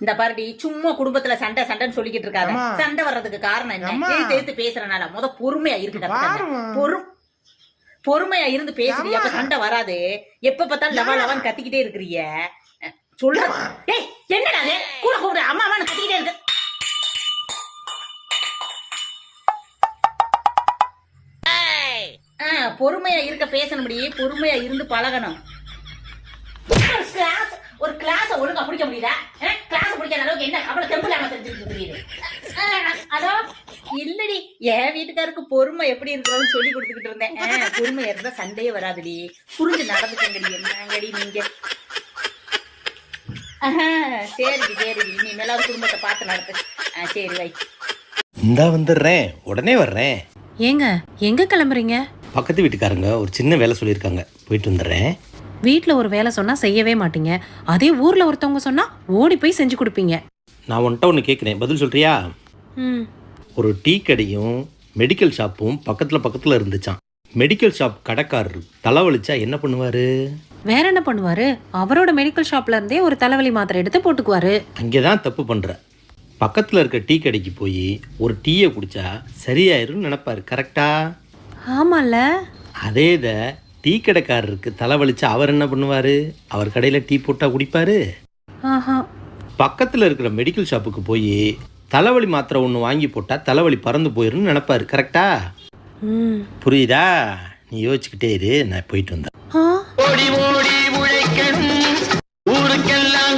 இந்த பாருடி சும்மா குடும்பத்துல சண்டை சண்டைன்னு சொல்லிக்கிட்டு இருக்காங்க. சண்டை வர்றதுக்கு காரணம் என்ன? எடுத்து பேசுறனால பொறுமையா இருக்கு. பொறுமையா இருந்து பேசுறீ, அப்ப சண்டை வராது. எப்ப பார்த்தாலும் லவா லவான்னு கத்திக்கிட்டே இருக்கிறீங்க. சொல்ல என்னடா கூட கூட அம்மா அம்மான்னு கத்திக்கிட்டே இருக்கு. பொறுமையா இருக்க பேசணும்படி, பொறுமையா இருந்து பழகணும். ஒரு கிளாஸ் ஒழுங்கா பிடிக்க முடியுதா? கிளாஸ் பிடிக்காத அளவுக்கு என்ன அவ்வளவு தெம்புலாம தெரிஞ்சுட்டு அதோ இல்லடி, என் வீட்டுக்காருக்கு பொறுமை எப்படி இருக்கிறோம்னு சொல்லி கொடுத்துக்கிட்டு இருந்தேன். பொறுமை இருந்தா சண்டையே வராதுடி. புரிஞ்சு நடந்துக்கங்கடி. என்னங்கடி நீங்க? சரிடி சரிடி, நீ மேலாவது குடும்பத்தை பார்த்து நடத்து. சரி வை. இந்தா வந்துடுறேன், உடனே வர்றேன். ஏங்க எங்க கிளம்புறீங்க? பக்கத்து வீட்டுக்காரங்க ஒரு சின்ன வேலை சொல்லியிருக்காங்க, போயிட்டு வந்துடுறேன். வீட்டில் ஒரு வேலை சொன்னா செய்யவே மாட்டீங்க, அதே ஊர்ல ஒருத்தவங்க சொன்னா ஓடி போய் செஞ்சு கொடுப்பீங்க. நான் உன்ட்ட ஒன்று கேட்குறேன், பதில் சொல்றியா? ஒரு டீ கடையும் மெடிக்கல் ஷாப்பும் பக்கத்தில் இருந்துச்சான். மெடிக்கல் ஷாப் கடைக்காரரு தலைவலிச்சா என்ன பண்ணுவாரு? வேற என்ன பண்ணுவாரு? அவரோட மெடிக்கல் ஷாப்ல இருந்தே ஒரு தலைவலி மாத்திரை எடுத்து போட்டுக்குவாரு. அங்கேதான் தப்பு பண்ற. பக்கத்தில் இருக்க டீ கடைக்கு போய் ஒரு டீயை குடிச்சா சரியாயிருன்னு நினைப்பாரு. கரெக்டா? ஆமால. அதே இதை டீ கடைக்காரருக்கு தலைவலிச்சா அவர் என்ன பண்ணுவாரு? அவர் கடையில் டீ போட்டா குடிப்பாரு. பக்கத்தில் இருக்கிற மெடிக்கல் ஷாப்புக்கு போய் தலைவலி மாத்திரை ஒன்று வாங்கி போட்டால் தலைவலி பறந்து போயிருன்னு நினைப்பாரு. கரெக்டா? புரியுதா? நீ யோசிச்சுக்கிட்டே இரு, நான் போயிட்டு வந்தேன். ஓடி ஓடி உழைக்கணும், ஊருக்கெல்லாம்